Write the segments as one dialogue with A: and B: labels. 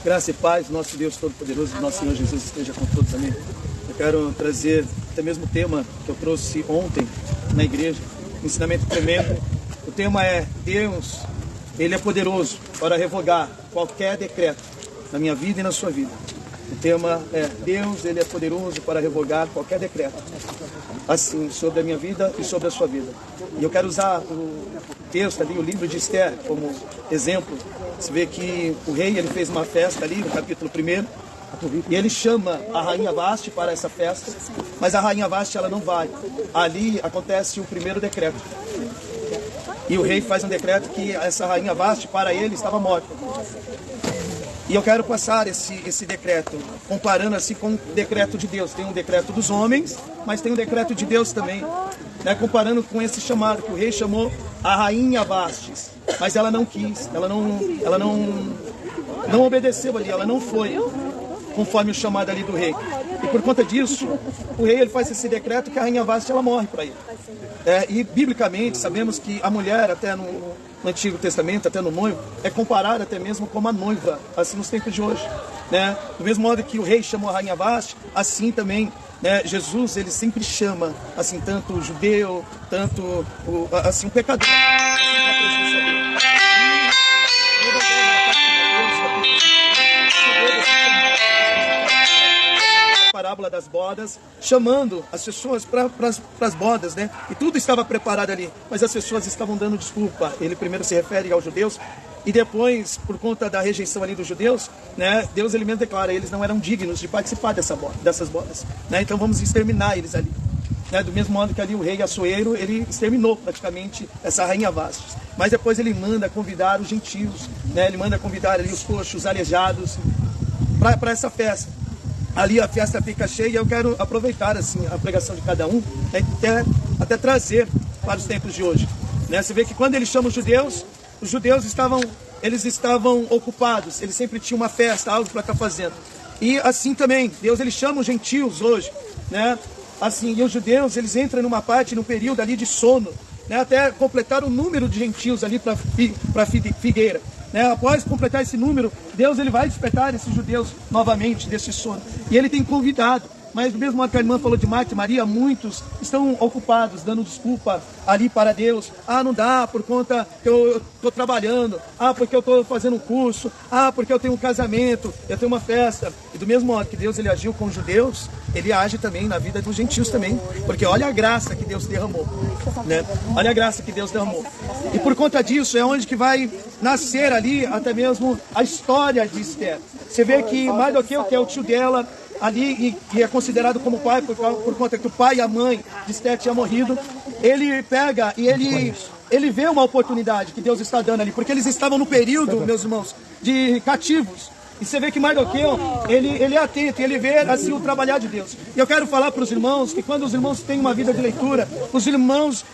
A: Graça e paz, nosso Deus Todo-Poderoso, nosso Senhor Jesus esteja com todos, amém. Eu quero trazer até mesmo o tema que eu trouxe ontem na igreja, um ensinamento tremendo. O tema é: Deus, Ele é poderoso para revogar qualquer decreto na minha vida e na sua vida. O tema é: Deus, Ele é poderoso para revogar qualquer decreto, assim, sobre a minha vida e sobre a sua vida. E eu quero usar o texto ali, o livro de Esther, como exemplo. Você vê que o rei, ele fez uma festa ali no capítulo 1, e ele chama a rainha Vasti para essa festa, mas a rainha Vasti, ela não vai. Ali acontece o primeiro decreto. E o rei faz um decreto que essa rainha Vasti, para ele, estava morta. E eu quero passar esse decreto, comparando assim com o decreto de Deus. Tem um decreto dos homens, mas tem um decreto de Deus também, né? Comparando com esse chamado que o rei chamou a rainha Vastes, mas ela não quis, ela não obedeceu ali, ela não foi conforme o chamado ali do rei. E por conta disso, o rei, ele faz esse decreto que a rainha Vasti, ela morre para ele. E biblicamente sabemos que a mulher, até no Antigo Testamento, até no noivo, é comparada até mesmo como a noiva, assim nos tempos de hoje, né? Do mesmo modo que o rei chamou a rainha Vasti, assim também, né, Jesus, ele sempre chama, assim, tanto o judeu, tanto o pecador, parábola das bodas, chamando as pessoas para as bodas, né? E tudo estava preparado ali, mas as pessoas estavam dando desculpa. Ele primeiro se refere aos judeus, e depois, por conta da rejeição ali dos judeus, né, Deus, ele mesmo declara, eles não eram dignos de participar dessas bodas, né? Então vamos exterminar eles ali, né? Do mesmo modo que ali o rei Assuero, ele exterminou praticamente essa rainha Vasti. Mas depois ele manda convidar os gentios, né? Ele manda convidar ali os coxos, os aleijados, para essa festa. Ali a festa fica cheia, e eu quero aproveitar assim a pregação de cada um, né, até trazer para os tempos de hoje, né? Você vê que quando ele chama os judeus estavam ocupados, eles sempre tinham uma festa, algo para estar fazendo. E assim também, Deus, ele chama os gentios hoje, né? Assim, e os judeus, eles entram num período ali de sono, né? Até completar o número de gentios ali para figueira. Né? Após completar esse número, Deus, ele vai despertar esses judeus novamente desse sono. E ele tem convidado, mas do mesmo modo que a irmã falou de Marta e Maria, muitos estão ocupados, dando desculpa ali para Deus. Ah, não dá por conta que eu estou trabalhando. Ah, porque eu estou fazendo um curso. Ah, porque eu tenho um casamento, eu tenho uma festa. E do mesmo modo que Deus, ele agiu com os judeus, ele age também na vida dos gentios também. Porque olha a graça que Deus derramou, né? Olha a graça que Deus derramou. E por conta disso é onde que vai nascer ali até mesmo a história de Esther. Você vê que Mardoqueu, que é o tio dela, ali, e é considerado como pai por conta que o pai e a mãe de Esther tinham morrido, ele pega e ele vê uma oportunidade que Deus está dando ali, porque eles estavam no período, meus irmãos, de cativos. E você vê que Mardoqueu, ele é atento, ele vê assim o trabalhar de Deus. E eu quero falar para os irmãos que quando os irmãos têm uma vida de leitura, os irmãos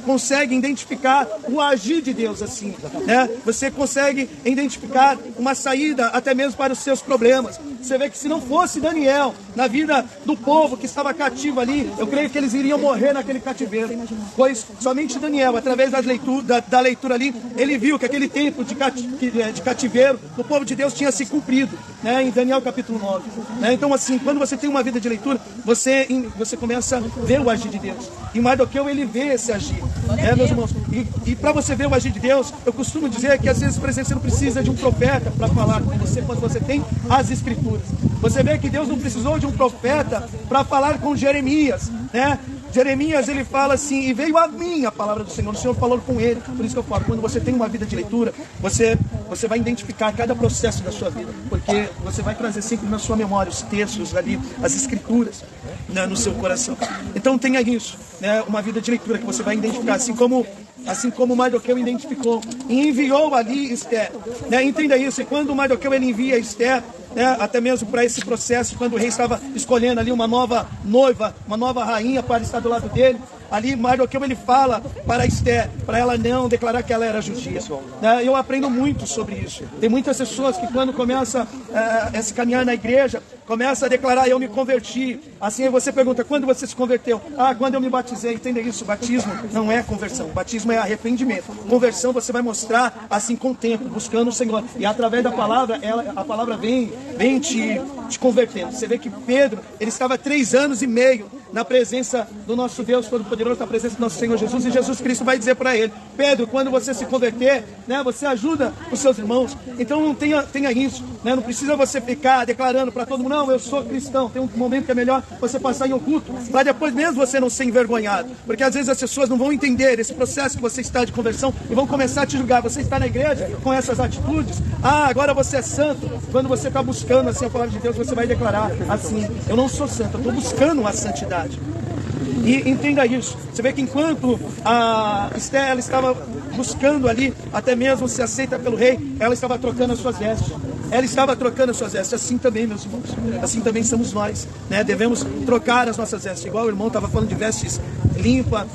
A: conseguem identificar o agir de Deus assim, né? Você consegue identificar uma saída até mesmo para os seus problemas. Você vê que se não fosse Daniel na vida do povo que estava cativo ali, eu creio que eles iriam morrer naquele cativeiro. Pois somente Daniel, através da leitura ali, ele viu que aquele tempo de cativeiro do povo de Deus tinha se cumprido, né, em Daniel capítulo 9. Né? Então assim, quando você tem uma vida de leitura, você começa a ver o agir de Deus. E Mardoqueu, ele vê esse agir, né, meus irmãos? E para você ver o agir de Deus, eu costumo dizer que às vezes, por exemplo, você não precisa de um profeta para falar com você quando você tem as Escrituras. Você vê que Deus não precisou de um profeta para falar com Jeremias, né? Jeremias, ele fala assim: e veio a mim a palavra do Senhor, o Senhor falou com ele. Por isso que eu falo, quando você tem uma vida de leitura, você vai identificar cada processo da sua vida, porque você vai trazer sempre na sua memória os textos ali, as escrituras, né, no seu coração. Então tenha isso, né, uma vida de leitura que você vai identificar, assim como Mardoqueu identificou e enviou ali Esther, né? Entenda isso. E quando Mardoqueu, ele envia Esther, né, até mesmo para esse processo, quando o rei estava escolhendo ali uma nova noiva, uma nova rainha para estar do lado dele, ali Mardoqueu ele fala para Esther, para ela não declarar que ela era judia. Eu aprendo muito sobre isso. Tem muitas pessoas que quando começa a se caminhar na igreja, começa a declarar, eu me converti. Assim aí você pergunta, quando você se converteu? Quando eu me batizei. Entenda isso, batismo não é conversão, batismo é arrependimento. Conversão você vai mostrar assim com o tempo, buscando o Senhor. E através da palavra, a palavra vem te convertendo. Você vê que Pedro, ele estava 3 anos e meio na presença do nosso Deus Todo-Poderoso, na presença do nosso Senhor Jesus, e Jesus Cristo vai dizer para ele, Pedro, quando você se converter, você ajuda os seus irmãos. Então não tenha isso, não precisa você ficar declarando para todo mundo, não, eu sou cristão. Tem um momento que é melhor você passar em oculto, para depois mesmo você não ser envergonhado, porque às vezes as pessoas não vão entender esse processo que você está de conversão e vão começar a te julgar. Você está na igreja com essas atitudes, agora você é santo. Quando você está buscando assim a palavra de Deus, você vai declarar assim, eu não sou santo, eu estou buscando a santidade. E entenda isso. Você vê que enquanto a Esther ela estava buscando ali, até mesmo se aceita pelo rei, ela estava trocando as suas vestes. Ela estava trocando as suas vestes. Assim também, meus irmãos, assim também somos nós, Devemos trocar as nossas vestes. Igual o irmão estava falando de vestes limpas,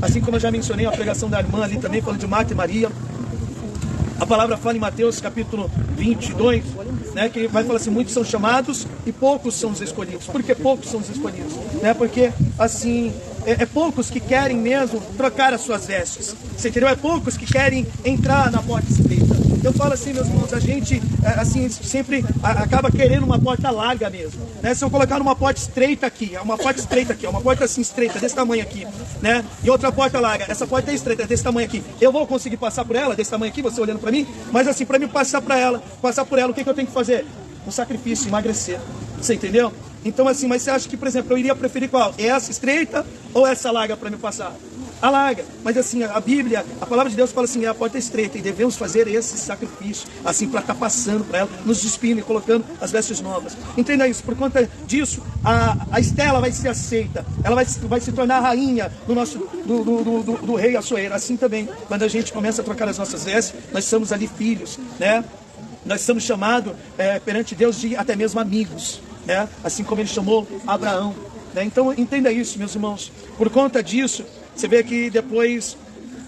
A: Assim como eu já mencionei a pregação da irmã ali também, falando de Marta e Maria. A palavra fala em Mateus capítulo 22, que vai falar assim, muitos são chamados e poucos são os escolhidos. Por que poucos são os escolhidos? Porque, assim, é poucos que querem mesmo trocar as suas vestes. Você entendeu? É poucos que querem entrar na porta estreita. Eu falo assim, meus irmãos, a gente, assim, sempre acaba querendo uma porta larga mesmo. Se eu colocar numa porta estreita aqui, uma porta assim estreita, desse tamanho aqui, e outra porta larga, essa porta é estreita, desse tamanho aqui, eu vou conseguir passar por ela, desse tamanho aqui, você olhando para mim? Mas assim, para mim passar por ela, o que eu tenho que fazer? Um sacrifício, emagrecer. Você entendeu? Então assim, mas você acha que, por exemplo, eu iria preferir qual? Essa estreita ou essa larga para me passar? A larga, mas assim, a Bíblia, a palavra de Deus fala assim, a porta é estreita e devemos fazer esse sacrifício, assim, para estar passando para ela, nos despindo e colocando as vestes novas. Entenda isso, por conta disso, a Estela vai ser aceita, ela vai se tornar a rainha do rei Assuero. Assim também, quando a gente começa a trocar as nossas vestes, nós somos ali filhos, Nós somos chamados perante Deus de até mesmo amigos, Assim como ele chamou Abraão, Então entenda isso, meus irmãos, por conta disso, você vê que depois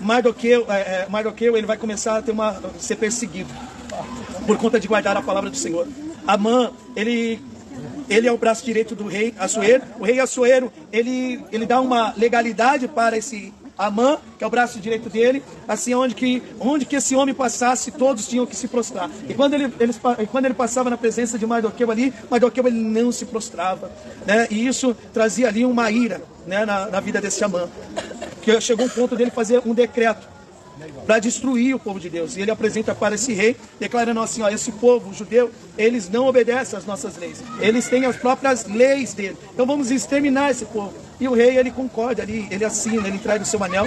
A: Mardoqueu ele vai começar a ser perseguido por conta de guardar a palavra do Senhor. Amã, ele é o braço direito do rei Assuero. O rei Assuero, ele dá uma legalidade para esse Amã, que é o braço direito dele, assim, onde que esse homem passasse, todos tinham que se prostrar. E quando ele passava na presença de Mardoqueu ali, Mardoqueu ele não se prostrava, E isso trazia ali uma ira, na vida desse Amã, que chegou um ponto dele fazer um decreto para destruir o povo de Deus. E ele apresenta para esse rei, declarando assim, esse povo judeu, eles não obedecem às nossas leis. Eles têm as próprias leis dele. Então vamos exterminar esse povo. E o rei, ele concorda ali, ele assina, ele entrega o seu anel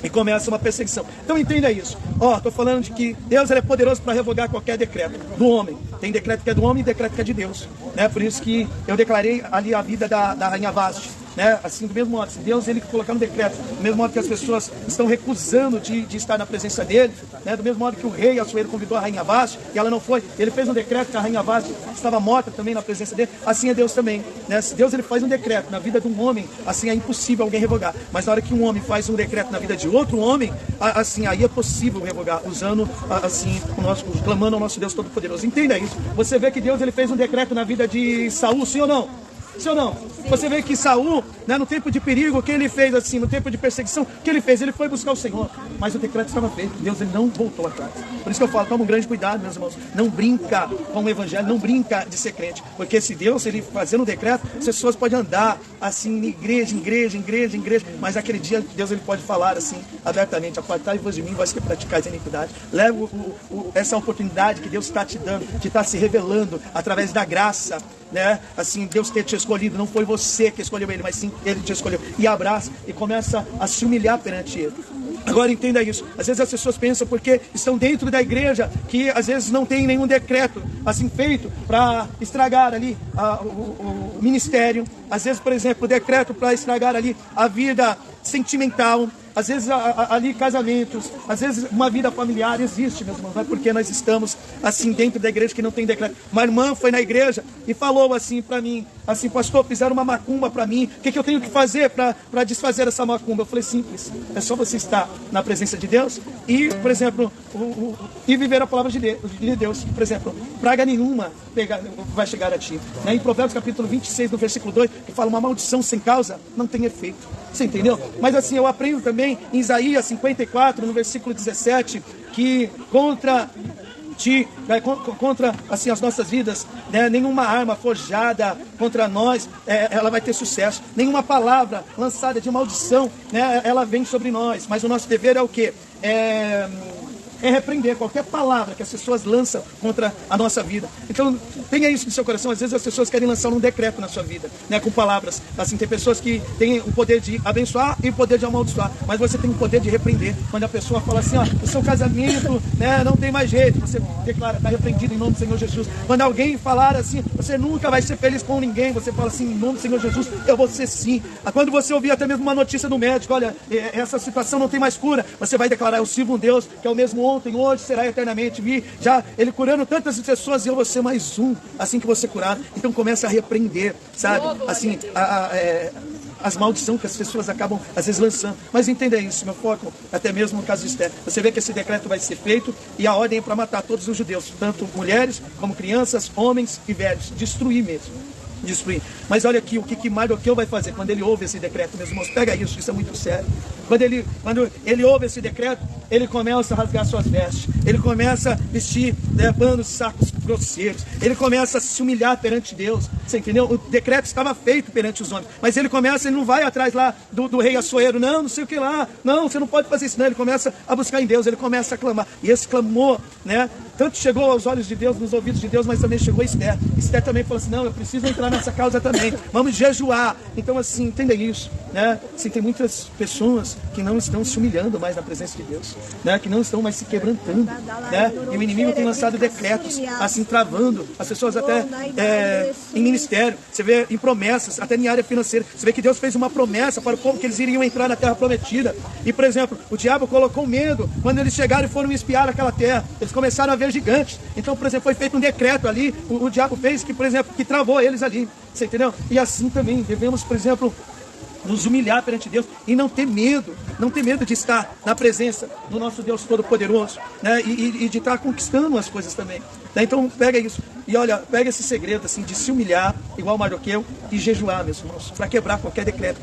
A: e começa uma perseguição. Então entenda isso. Estou falando de que Deus ele é poderoso para revogar qualquer decreto do homem. Tem decreto que é do homem e decreto que é de Deus. Por isso que eu declarei ali a vida da rainha Vasti. Assim, do mesmo modo, se Deus ele colocar no decreto, do mesmo modo que as pessoas estão recusando de estar na presença dele, do mesmo modo que o rei Assuero convidou a rainha Vasti e ela não foi, ele fez um decreto que a rainha Vasti estava morta também na presença dele, assim é Deus também, Se Deus ele faz um decreto na vida de um homem, assim é impossível alguém revogar, mas na hora que um homem faz um decreto na vida de outro homem, assim aí é possível revogar, usando assim, clamando ao nosso Deus Todo-Poderoso. Entenda isso. Você vê que Deus ele fez um decreto na vida de Saul, sim ou não? Sim ou não? Você vê que Saul, no tempo de perigo, o que ele fez assim, no tempo de perseguição, o que ele fez? Ele foi buscar o Senhor, mas o decreto estava feito, Deus ele não voltou atrás. Por isso que eu falo, toma um grande cuidado, meus irmãos, não brinca com o evangelho, não brinca de ser crente, porque se Deus ele fazendo um decreto, as pessoas podem andar assim, igreja, mas aquele dia Deus ele pode falar assim, abertamente, apartai-vos de mim, vós que praticais a iniquidade. Leva essa oportunidade que Deus está te dando, de estar se revelando através da graça, Assim, Deus ter te escolhido, não foi você que escolheu ele, mas sim ele te escolheu. E abraça e começa a se humilhar perante ele. Agora entenda isso. Às vezes as pessoas pensam porque estão dentro da igreja que às vezes não tem nenhum decreto assim feito para estragar ali o ministério. Às vezes, por exemplo, o decreto para estragar ali a vida sentimental. às vezes ali casamentos, às vezes uma vida familiar existe, meus irmãos, não é porque nós estamos assim dentro da igreja que não tem decreto. Uma irmã foi na igreja e falou assim para mim, assim, pastor, fizeram uma macumba para mim, o que eu tenho que fazer para desfazer essa macumba? Eu falei, simples, é só você estar na presença de Deus e, por exemplo, e viver a palavra de Deus. Por exemplo, praga nenhuma vai chegar a ti. Né? Em Provérbios capítulo 26, no versículo 2, que fala, uma maldição sem causa não tem efeito. Você entendeu? Mas assim, eu aprendo também em Isaías 54, no versículo 17, que contra assim, as nossas vidas, né? Nenhuma arma forjada contra nós, ela vai ter sucesso. Nenhuma palavra lançada de maldição, né? Ela vem sobre nós. Mas o nosso dever é o quê? É repreender qualquer palavra que as pessoas lançam contra a nossa vida. Então, tenha isso no seu coração. Às vezes as pessoas querem lançar um decreto na sua vida, né, com palavras. Assim, tem pessoas que têm o poder de abençoar e o poder de amaldiçoar. Mas você tem o poder de repreender. Quando a pessoa fala assim, ó, o seu casamento, né, não tem mais jeito, você declara, está repreendido em nome do Senhor Jesus. Quando alguém falar assim, você nunca vai ser feliz com ninguém, você fala assim, em nome do Senhor Jesus, eu vou ser sim. Quando você ouvir até mesmo uma notícia do médico, olha, essa situação não tem mais cura, você vai declarar, eu sirvo um Deus que é o mesmo ontem, hoje, será eternamente. Vi já Ele curando tantas pessoas e eu vou ser mais um, assim que você curar. Então começa a repreender, sabe? Assim, as maldições que as pessoas acabam, às vezes, lançando. Mas entenda isso, meu foco, até mesmo no caso de Esther. Você vê que esse decreto vai ser feito e a ordem é para matar todos os judeus, tanto mulheres, como crianças, homens e velhos. Destruir mesmo. Destruir. Mas olha aqui o que Mardoqueu vai fazer quando ele ouve esse decreto, meus irmãos. Pega isso é muito sério. Quando ele ouve esse decreto, ele começa a rasgar suas vestes, ele começa a vestir panos, sacos grosseiros, ele começa a se humilhar perante Deus. Você entendeu? O decreto estava feito perante os homens, mas ele não vai atrás lá do rei Assuero, não sei o que lá, não, você não pode fazer isso, não. Ele começa a buscar em Deus, ele começa a clamar, e esse clamor, né, tanto chegou aos olhos de Deus, nos ouvidos de Deus, mas também chegou a Esther. Esther também falou assim, não, eu preciso entrar nessa causa também, vamos jejuar. Então assim, entenda isso, né? Assim, tem muitas pessoas que não estão se humilhando mais na presença de Deus, né? Que não estão mais se quebrantando, né? E o inimigo tem lançado decretos, assim, travando as pessoas até em ministério, você vê em promessas, até em área financeira. Você vê que Deus fez uma promessa para o povo que eles iriam entrar na terra prometida. E, por exemplo, o diabo colocou medo quando eles chegaram e foram espiar aquela terra. Eles começaram a ver gigantes. Então, por exemplo, foi feito um decreto ali, o diabo fez que, por exemplo, que travou eles ali. Você entendeu? E assim também devemos, por exemplo, nos humilhar perante Deus e não ter medo de estar na presença do nosso Deus Todo-Poderoso, né? E de estar conquistando as coisas também, né? Então pega isso e olha, pega esse segredo assim de se humilhar igual Mardoqueu e jejuar, meus irmãos, para quebrar qualquer decreto.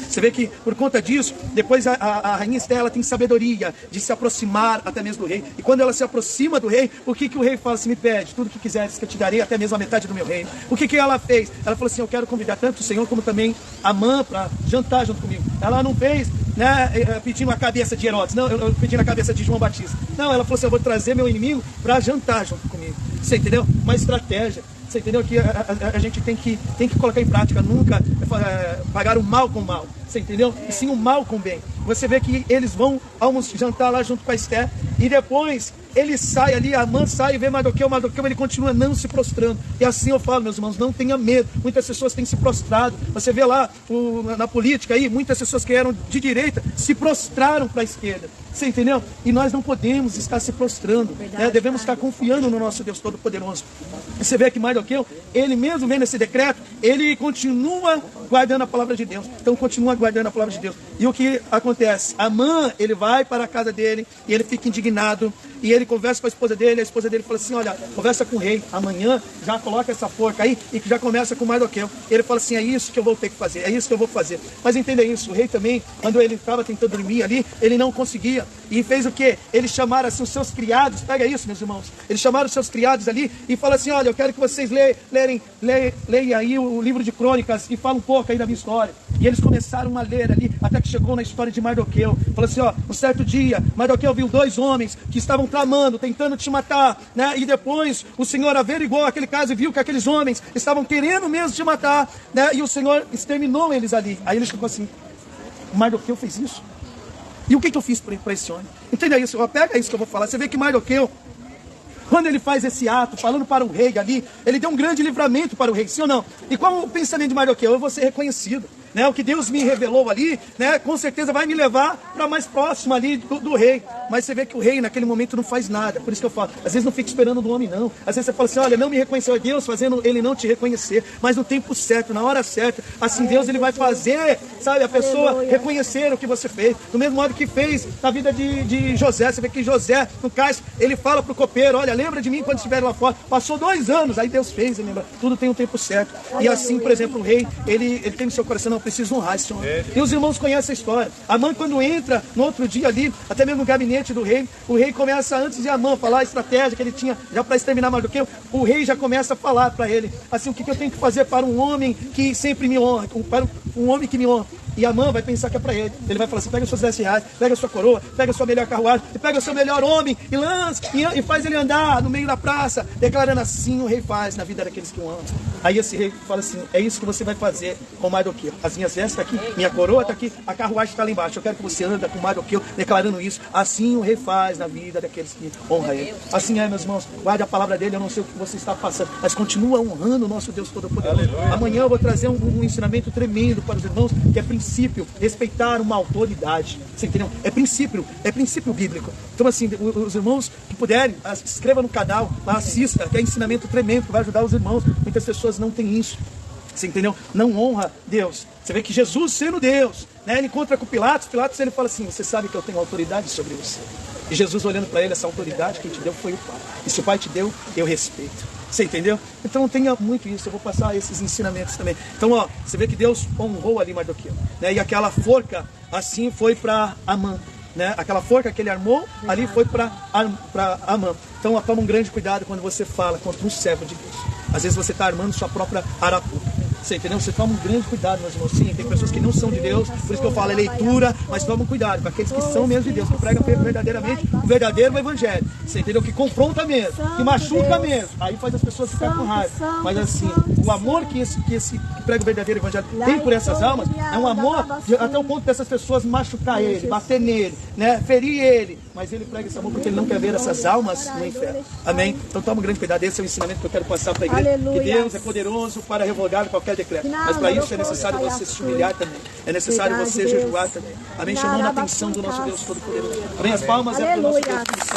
A: Você vê que por conta disso, depois a rainha Esther, ela tem sabedoria de se aproximar até mesmo do rei, e quando ela se aproxima do rei, o que o rei fala assim, me pede tudo o que quiseres que eu te darei, até mesmo a metade do meu reino. O que ela fez? Ela falou assim, eu quero convidar tanto o Senhor como também Amã para jantar junto comigo. Ela não fez, né, pedindo a cabeça de Herodes, não, eu pedindo a cabeça de João Batista. Não, ela falou assim, eu vou trazer meu inimigo para jantar junto comigo. Você entendeu? Uma estratégia. Você entendeu? Que a gente tem que colocar em prática, nunca pagar o mal com o mal. Você entendeu? E sim o mal com o bem. Você vê que eles vão jantar lá junto com a Esther, e depois ele sai ali, a Amã sai e vê Mardoqueu, ele continua não se prostrando. E assim eu falo, meus irmãos, não tenha medo. Muitas pessoas têm se prostrado. Você vê lá na política aí, muitas pessoas que eram de direita se prostraram para a esquerda. Você entendeu? E nós não podemos estar se prostrando, né? Devemos estar confiando no nosso Deus Todo-Poderoso. Você vê que Mardoqueu, ele mesmo vendo esse decreto, ele continua guardando a palavra de Deus. Então continua guardando a palavra de Deus. E o que acontece? Amã, ele vai para a casa dele e ele fica indignado. E ele conversa com a esposa dele fala assim, olha, conversa com o rei, amanhã já coloca essa forca aí e que já começa com Mardoqueu. Ele fala assim, é isso que eu vou ter que fazer, é isso que eu vou fazer. Mas entenda isso, o rei também, quando ele estava tentando dormir ali, ele não conseguia. E fez o quê? Eles chamaram assim os seus criados, pega isso, meus irmãos. Eles chamaram os seus criados ali e falaram assim, olha, eu quero que vocês leiam aí o livro de crônicas e falem um pouco aí da minha história. E eles começaram a ler ali, até que chegou na história de Mardoqueu. Falou assim, ó, um certo dia, Mardoqueu viu 2 homens que estavam tramando, tentando te matar, né? E depois o Senhor averiguou aquele caso e viu que aqueles homens estavam querendo mesmo te matar, né? E o Senhor exterminou eles ali. Aí ele ficou assim, Mardoqueu fez isso? E o que eu fiz para esse homem? Entenda isso, pega isso que eu vou falar. Você vê que Mardoqueu, quando ele faz esse ato, falando para o rei ali, ele deu um grande livramento para o rei, sim ou não? E qual o pensamento de Mardoqueu? Eu vou ser reconhecido. né? O que Deus me revelou ali, né? Com certeza vai me levar para mais próximo ali do rei. Mas você vê que o rei naquele momento não faz nada. Por isso que eu falo, às vezes não fica esperando do homem não. Às vezes você fala assim, olha, não me reconheceu, é Deus fazendo ele não te reconhecer. Mas no tempo certo, na hora certa, assim Deus ele vai fazer, sabe, a pessoa reconhecer o que você fez. Do mesmo modo que fez na vida de José. Você vê que José, no cais, ele fala pro copeiro, olha, lembra de mim quando estiver lá fora. Passou 2 anos, aí Deus fez, lembra? Tudo tem um tempo certo. E assim, por exemplo, o rei, ele tem no seu coração, não, preciso honrar esse homem. E os irmãos conhecem a história. Amã, quando entra no outro dia ali, até mesmo no gabinete do rei, o rei começa, antes de Amã falar a estratégia que ele tinha já para exterminar Mardoqueu, o rei já começa a falar para ele, assim, o que eu tenho que fazer para um homem que sempre me honra, para um homem que me honra. E Amã vai pensar que é para ele. Ele vai falar assim, pega os seus 10 reais, pega a sua coroa, pega a sua melhor carruagem, e pega o seu melhor homem, e lança, e faz ele andar no meio da praça, declarando assim, o rei faz na vida daqueles que o amam. Aí esse rei fala assim, é isso que você vai fazer com Mardoqueu. As minhas vestes estão aqui, minha coroa está aqui, a carruagem está lá embaixo. Eu quero que você anda com Mardoqueu, declarando isso. Assim o rei faz na vida daqueles que honram ele. Assim é, meus irmãos, guarde a palavra dele, eu não sei o que você está passando, mas continua honrando o nosso Deus Todo-Poderoso. Amanhã eu vou trazer um ensinamento tremendo para os irmãos, que é princípio, respeitar uma autoridade. Você entendeu? É princípio bíblico. Então assim, os irmãos que puderem, se inscreva no canal, assista, que é ensinamento tremendo, que vai ajudar os irmãos. Muitas pessoas não têm isso. Você entendeu? Não honra Deus. Você vê que Jesus, sendo Deus, né, ele encontra com Pilatos, ele fala assim, você sabe que eu tenho autoridade sobre você. E Jesus olhando para ele, essa autoridade quem te deu foi o Pai. E se o Pai te deu, eu respeito. Você entendeu? Então tenha muito isso, eu vou passar esses ensinamentos também. Então, ó, você vê que Deus honrou ali Mardoqueu, né? E aquela forca, assim, foi para Amã, né? Aquela forca que ele armou, ali foi para Amã. Então, ó, toma um grande cuidado quando você fala contra um servo de Deus. Às vezes você está armando sua própria arapuca. Você entendeu? Você toma um grande cuidado, meus irmãos. Sim, tem pessoas que não são de Deus, por isso que eu falo, é leitura, mas toma cuidado com aqueles que são mesmo de Deus, que pregam verdadeiramente o verdadeiro evangelho. Você entendeu? Que confronta mesmo, que machuca mesmo. Aí faz as pessoas ficarem com raiva. Mas assim, o amor que prega o verdadeiro evangelho tem por essas almas, é um amor até o ponto dessas pessoas machucar ele, bater nele, né? Ferir ele. Mas ele prega esse amor porque ele não quer ver essas almas no inferno. Amém? Então toma um grande cuidado. Esse é o ensinamento que eu quero passar para a igreja. Que Deus é poderoso para revogar qualquer decreto. Mas para isso é necessário você se humilhar também. É necessário você jejuar também. Amém? Chamando a atenção do nosso Deus Todo-Poderoso. Amém? As palmas é para o nosso Deus.